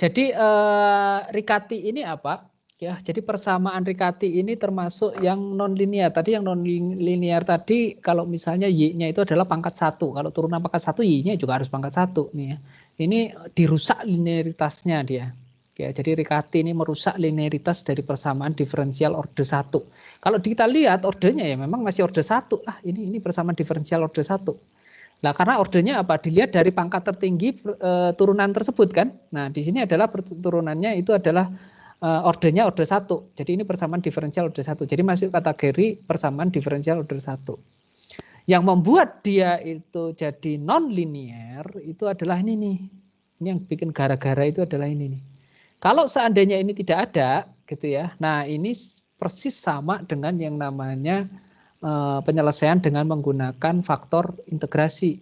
Jadi Riccati ini apa? Ya, jadi persamaan Riccati ini termasuk yang non-linear. Tadi yang non-linear tadi kalau misalnya Y-nya itu adalah pangkat 1. Kalau turunan pangkat 1, Y-nya juga harus pangkat 1 nih ya. Ini dirusak linearitasnya dia. Ya, jadi Riccati ini merusak linearitas dari persamaan diferensial order 1. Kalau kita lihat ordernya ya memang masih order 1 lah. Ini persamaan diferensial order 1. Nah, karena ordernya apa? Dilihat dari pangkat tertinggi turunan tersebut kan. Nah, di sini adalah turunannya itu adalah ordernya order 1. Jadi ini persamaan diferensial order 1. Jadi masuk kategori persamaan diferensial order 1. Yang membuat dia itu jadi non-linear itu adalah ini nih. Ini yang bikin gara-gara itu adalah ini nih. Kalau seandainya ini tidak ada gitu ya. Nah, ini persis sama dengan yang namanya penyelesaian dengan menggunakan faktor integrasi.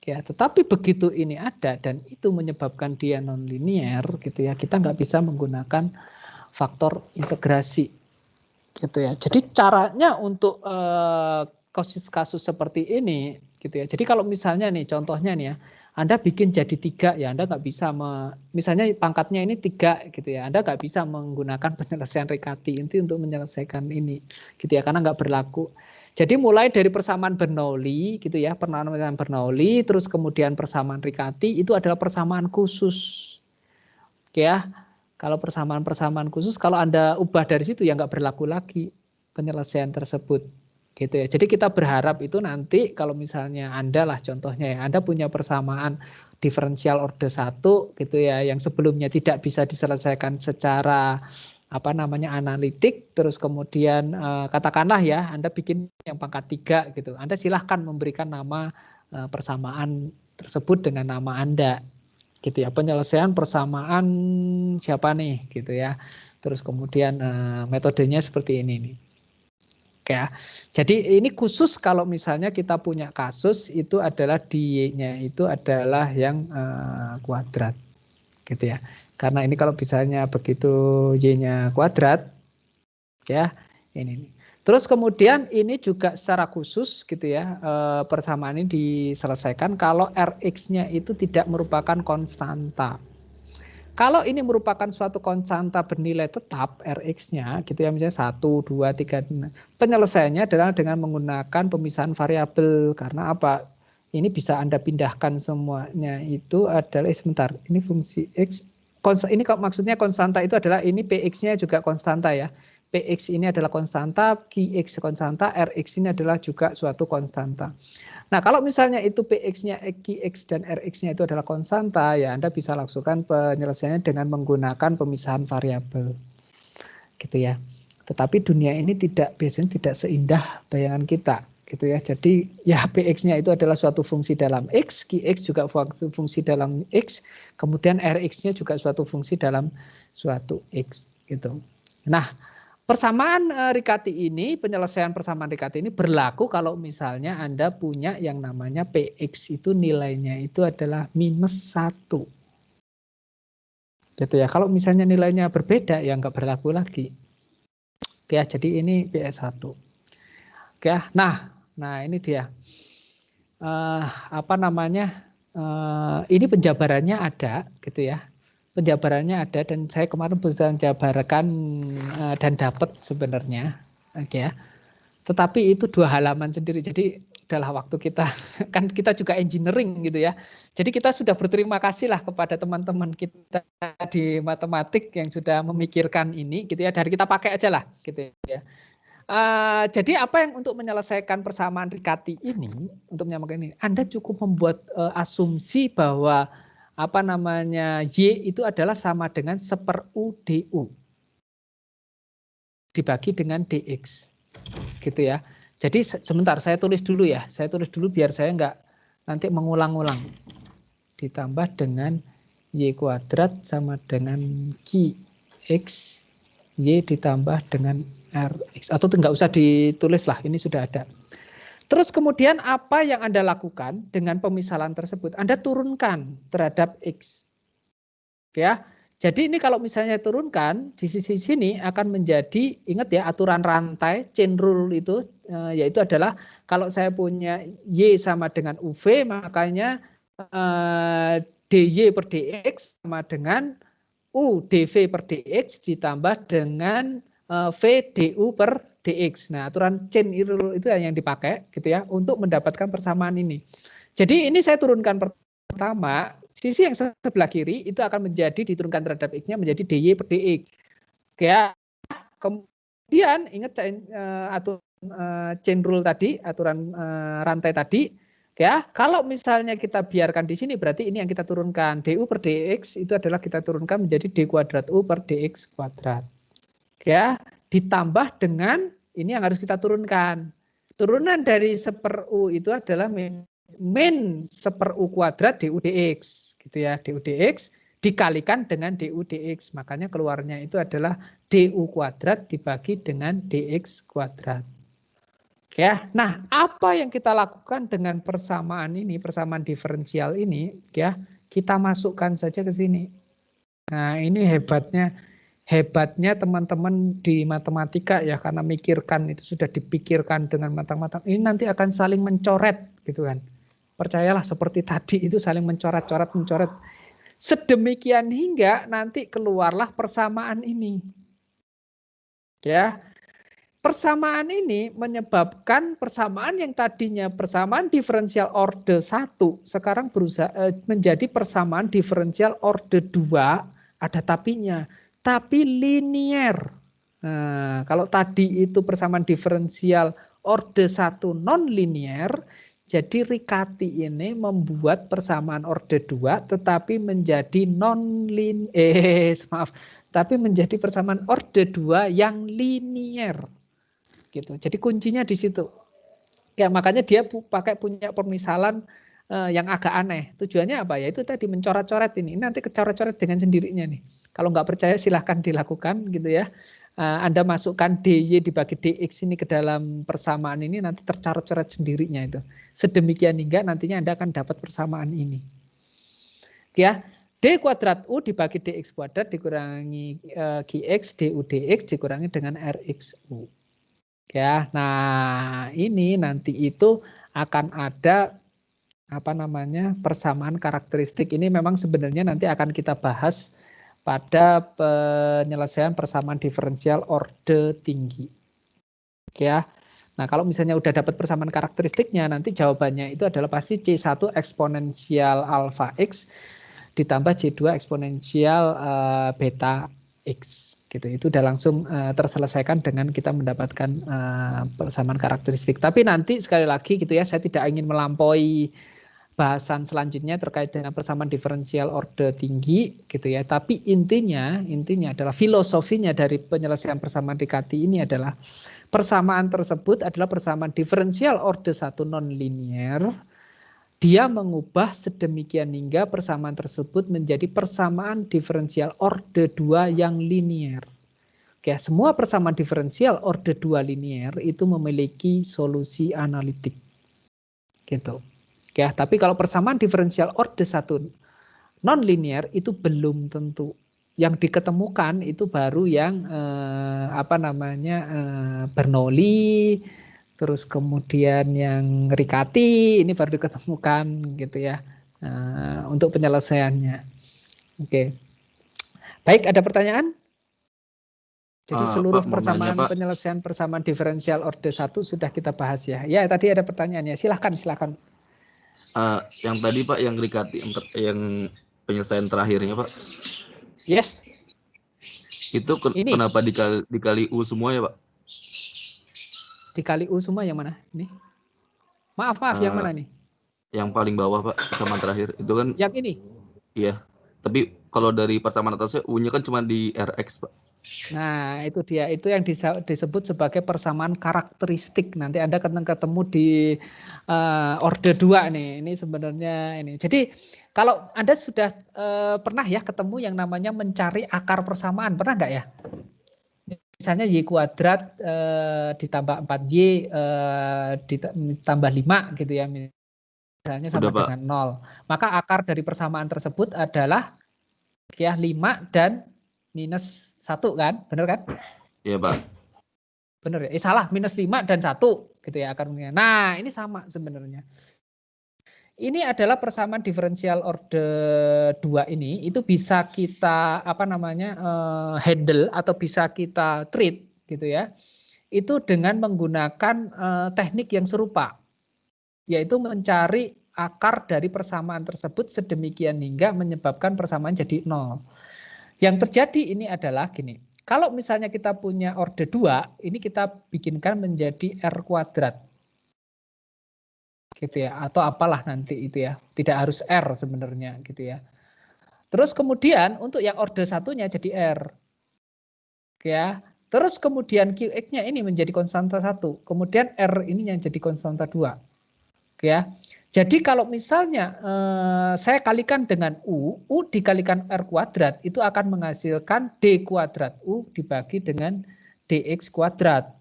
Ya, tetapi begitu ini ada dan itu menyebabkan dia non-linear gitu ya, kita nggak bisa menggunakan faktor integrasi gitu ya. Jadi caranya untuk kasus-kasus seperti ini gitu ya. Jadi kalau misalnya nih contohnya nih ya, Anda bikin jadi 3 ya, Anda nggak bisa misalnya pangkatnya ini 3 gitu ya, Anda nggak bisa menggunakan penyelesaian Riccati itu untuk menyelesaikan ini gitu ya, karena nggak berlaku. Jadi mulai dari persamaan Bernoulli gitu ya, persamaan Bernoulli, terus kemudian persamaan Riccati itu adalah persamaan khusus. Ya, kalau persamaan-persamaan khusus kalau Anda ubah dari situ ya nggak berlaku lagi penyelesaian tersebut. Gitu ya. Jadi kita berharap itu nanti kalau misalnya Anda lah contohnya ya, Anda punya persamaan diferensial order 1 gitu ya, yang sebelumnya tidak bisa diselesaikan secara apa namanya analitik, terus kemudian katakanlah ya Anda bikin yang pangkat 3 gitu. Anda silahkan memberikan nama persamaan tersebut dengan nama Anda gitu ya, penyelesaian persamaan siapa nih gitu ya, terus kemudian metodenya seperti ini nih ya. Jadi ini khusus kalau misalnya kita punya kasus itu adalah Y-nya itu adalah yang kuadrat gitu ya, karena ini kalau misalnya begitu Y-nya kuadrat ya ini nih. Terus kemudian ini juga secara khusus gitu ya, persamaan ini diselesaikan kalau Rx-nya itu tidak merupakan konstanta. Kalau ini merupakan suatu konstanta bernilai tetap Rx-nya gitu ya, misalnya 1, 2, 3, penyelesaiannya adalah dengan menggunakan pemisahan variabel. Karena apa? Ini bisa Anda pindahkan semuanya itu adalah sebentar, ini fungsi X. Ini maksudnya konstanta itu adalah ini Px-nya juga konstanta ya. Px ini adalah konstanta, Qx konstanta, Rx ini adalah juga suatu konstanta. Nah, kalau misalnya itu Px-nya, Qx, dan Rx-nya itu adalah konstanta, ya Anda bisa langsungkan penyelesaiannya dengan menggunakan pemisahan variabel. Gitu ya. Tetapi dunia ini biasanya tidak seindah bayangan kita. Gitu ya. Jadi ya Px-nya itu adalah suatu fungsi dalam X, Qx juga suatu fungsi dalam X, kemudian Rx-nya juga suatu fungsi dalam suatu X. Gitu. Nah, persamaan Riccati ini, penyelesaian persamaan Riccati ini berlaku kalau misalnya Anda punya yang namanya Px itu nilainya itu adalah -1. Gitu ya. Kalau misalnya nilainya berbeda ya nggak berlaku lagi. Oke ya, jadi ini Px1. Oke ya. Nah ini dia. Apa namanya? Ini penjabarannya ada gitu ya. Penjabarannya ada dan saya kemarin bisa jabarkan dan dapat sebenarnya. Oke ya. Tetapi itu 2 halaman sendiri. Jadi adalah waktu kita, kan kita juga engineering gitu ya. Jadi kita sudah berterima kasih lah kepada teman-teman kita di matematik yang sudah memikirkan ini gitu ya. Dari kita pakai aja lah gitu ya. Jadi apa yang untuk menyelesaikan persamaan Riccati ini, untuk menyamakan ini, Anda cukup membuat asumsi bahwa apa namanya Y itu adalah sama dengan 1/U DU dibagi dengan DX. Gitu ya. Jadi sebentar saya tulis dulu ya. Saya tulis dulu biar saya nggak nanti mengulang-ulang. Ditambah dengan Y kuadrat sama dengan Qx Y ditambah dengan Rx. Atau nggak usah ditulis lah, ini sudah ada. Terus kemudian apa yang Anda lakukan dengan pemisalan tersebut? Anda turunkan terhadap X. Ya. Jadi ini kalau misalnya turunkan di sisi sini akan menjadi, ingat ya aturan rantai chain rule itu yaitu adalah kalau saya punya Y sama dengan UV makanya dy per dx sama dengan u dv per dx ditambah dengan v du per dx. Nah, aturan chain rule itu yang dipakai gitu ya untuk mendapatkan persamaan ini. Jadi ini saya turunkan pertama, sisi yang sebelah kiri itu akan menjadi diturunkan terhadap x-nya menjadi dy per dx. Ya, kemudian ingat aturan chain rule tadi, aturan rantai tadi. Ya, kalau misalnya kita biarkan di sini berarti ini yang kita turunkan du per dx itu adalah kita turunkan menjadi d kuadrat u per dx kuadrat. Ya, ditambah dengan ini yang harus kita turunkan. Turunan dari 1/u itu adalah min 1/u kuadrat du dx, gitu ya, du dx dikalikan dengan du dx. Makanya keluarnya itu adalah du kuadrat dibagi dengan dx kuadrat. Ya, nah apa yang kita lakukan dengan persamaan ini, persamaan diferensial ini, ya kita masukkan saja ke sini. Nah ini hebatnya teman-teman di matematika ya, karena mikirkan itu sudah dipikirkan dengan matang-matang. Ini nanti akan saling mencoret gitu kan. Percayalah seperti tadi itu saling mencoret-coret, mencoret. Sedemikian hingga nanti keluarlah persamaan ini. Ya. Persamaan ini menyebabkan persamaan yang tadinya persamaan diferensial orde 1 sekarang menjadi persamaan diferensial orde 2, ada tapinya, tapi linier. Nah, kalau tadi itu persamaan diferensial orde 1 non linier, jadi Riccati ini membuat persamaan orde 2 tetapi menjadi tapi menjadi persamaan orde 2 yang linier. Gitu. Jadi kuncinya di situ. Ya, makanya dia punya pemisalan yang agak aneh. Tujuannya apa ya? Itu tadi mencoret-coret ini. Nanti kecoret-coret dengan sendirinya nih. Kalau nggak percaya silahkan dilakukan gitu ya. Anda masukkan dy dibagi dx ini ke dalam persamaan ini nanti tercoret-coret sendirinya itu. Sedemikian hingga nantinya Anda akan dapat persamaan ini. Ya. D kuadrat U dibagi dx kuadrat dikurangi gx du dx dikurangi dengan rxu. Ya, nah ini nanti itu akan ada apa namanya persamaan karakteristik. Ini memang sebenarnya nanti akan kita bahas pada penyelesaian persamaan diferensial orde tinggi. Ya. Nah, kalau misalnya udah dapat persamaan karakteristiknya, nanti jawabannya itu adalah pasti C1 eksponensial alfa X ditambah C2 eksponensial beta X. Gitu. Itu udah langsung terselesaikan dengan kita mendapatkan persamaan karakteristik. Tapi nanti sekali lagi gitu ya, saya tidak ingin melampaui bahasan selanjutnya terkait dengan persamaan diferensial orde tinggi gitu ya. Tapi intinya adalah filosofinya dari penyelesaian persamaan Riccati ini adalah persamaan tersebut adalah persamaan diferensial orde 1 non linier. Dia mengubah sedemikian hingga persamaan tersebut menjadi persamaan diferensial orde 2 yang linier. Oke, semua persamaan diferensial orde 2 linier itu memiliki solusi analitik. Gitu. Oke, tapi kalau persamaan diferensial orde 1 non linier itu belum tentu. Yang diketemukan itu baru yang Bernoulli, terus kemudian yang Riccati ini baru diketemukan gitu ya untuk penyelesaiannya. Oke, baik, ada pertanyaan? Jadi seluruh Pak, persamaan Pak. penyelesaian persamaan diferensial orde 1 sudah kita bahas ya. Ya, tadi ada pertanyaan ya. Silakan. Yang tadi Pak, yang Riccati yang penyelesaian terakhirnya Pak. Yes. Itu ini kenapa dikali U semua ya Pak? Dikali U semua yang mana? Ini. Maaf, yang mana nih? Yang paling bawah Pak, persamaan terakhir. Itu kan Yang ini? Iya. Tapi kalau dari persamaan atasnya U-nya kan cuma di Rx Pak. Nah, itu dia. Itu yang disebut sebagai persamaan karakteristik. Nanti Anda ketemu di orde 2 nih. Ini sebenarnya ini. Jadi kalau Anda sudah pernah ya ketemu yang namanya mencari akar persamaan. Pernah nggak ya? Misalnya Y kuadrat ditambah 4Y ditambah 5 gitu ya. Misalnya sama Udah, Pak. dengan 0. Maka akar dari persamaan tersebut adalah ya 5 dan minus 1 kan? Benar kan? Iya, Pak. Benar ya? Salah, minus 5 dan 1 gitu ya akarnya. Nah, ini sama sebenarnya. ini adalah persamaan diferensial order 2 ini, itu bisa kita handle atau bisa kita treat gitu ya. Itu dengan menggunakan teknik yang serupa, yaitu mencari akar dari persamaan tersebut sedemikian hingga menyebabkan persamaan jadi 0. Yang terjadi ini adalah gini, kalau misalnya kita punya order 2, ini kita bikinkan menjadi R kuadrat. Gitu ya, atau apalah nanti itu ya, tidak harus R sebenarnya gitu ya. Terus kemudian untuk yang order satunya jadi R. Ya. Terus kemudian QX-nya ini menjadi konstanta 1, kemudian R ini yang jadi konstanta 2. Ya. Jadi kalau misalnya saya kalikan dengan U dikalikan R kuadrat itu akan menghasilkan D kuadrat U dibagi dengan DX kuadrat.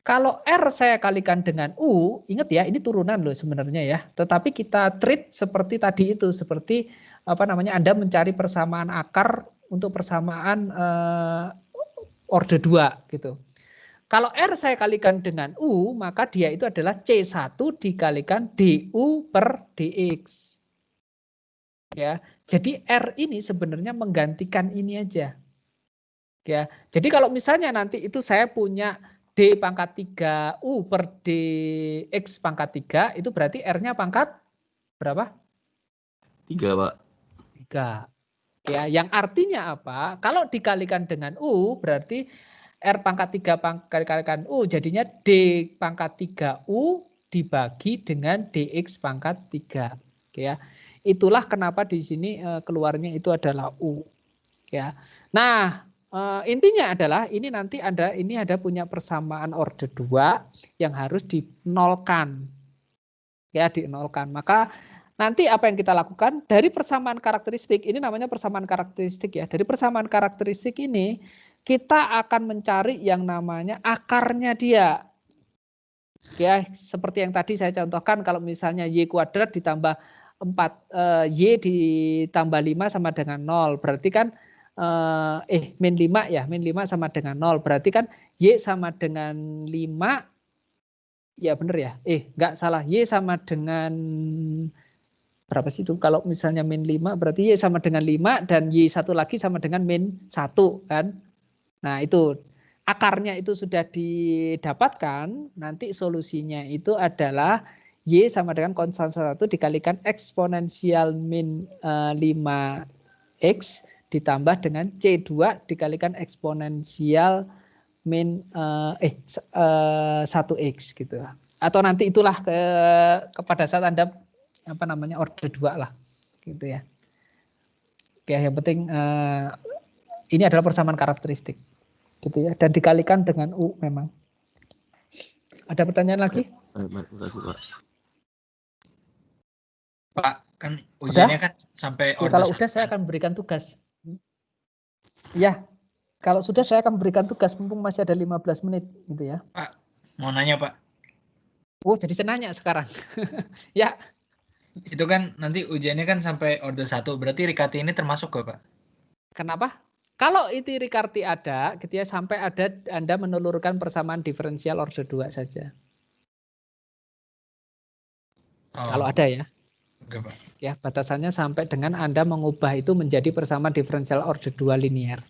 Kalau R saya kalikan dengan U, ingat ya, ini turunan loh sebenarnya ya. Tetapi kita treat seperti tadi itu, seperti Anda mencari persamaan akar untuk persamaan order 2 gitu. Kalau R saya kalikan dengan U, maka dia itu adalah C1 dikalikan DU per DX. Ya. Jadi R ini sebenarnya menggantikan ini aja. Ya. Jadi kalau misalnya nanti itu saya punya D pangkat 3 U per DX pangkat 3, itu berarti R-nya pangkat berapa? 3, Pak. 3. Ya, yang artinya apa? Kalau dikalikan dengan U, berarti R pangkat 3 kalikan U, jadinya D pangkat 3U dibagi dengan DX pangkat 3. Ya. Itulah kenapa di sini keluarnya itu adalah U. Ya. Nah, intinya adalah ini nanti ada punya persamaan order 2 yang harus dinolkan. Ya, dinolkan. Maka nanti apa yang kita lakukan dari persamaan karakteristik, ini namanya persamaan karakteristik ya. Dari persamaan karakteristik ini kita akan mencari yang namanya akarnya dia. Ya, seperti yang tadi saya contohkan kalau misalnya Y kuadrat ditambah 4 Y ditambah 5 sama dengan 0. Berarti kan min 5 ya, min 5 sama dengan 0. Berarti kan Y sama dengan 5, ya benar ya? Enggak salah, Y sama dengan berapa sih itu? Kalau misalnya min 5 berarti Y sama dengan 5 dan Y satu lagi sama dengan min 1 kan? Nah itu akarnya itu sudah didapatkan, nanti solusinya itu adalah Y sama dengan konstanta 1 dikalikan eksponensial min 5X ditambah dengan C2 dikalikan eksponensial min 1X gitu. Atau nanti itulah kepada saat Anda order 2 lah gitu ya. Oke, yang penting ini adalah persamaan karakteristik gitu ya, dan dikalikan dengan U memang. Ada pertanyaan lagi? Terima kasih, Pak. Pak, kan ujiannya kan sampai ya, kalau udah saya akan berikan tugas. Ya, kalau sudah saya akan berikan tugas mumpung masih ada 15 menit gitu ya. Pak, mau nanya Pak. Oh, jadi saya nanya sekarang. Ya. Itu kan nanti ujiannya kan sampai order 1, berarti Riccati ini termasuk gak Pak? Kenapa? Kalau itu Riccati ada, gitu ya, sampai ada Anda menelurkan persamaan diferensial order 2 saja. Kalau ada ya. Oke, Pak. Ya, batasannya sampai dengan Anda mengubah itu menjadi persamaan diferensial order 2 linear.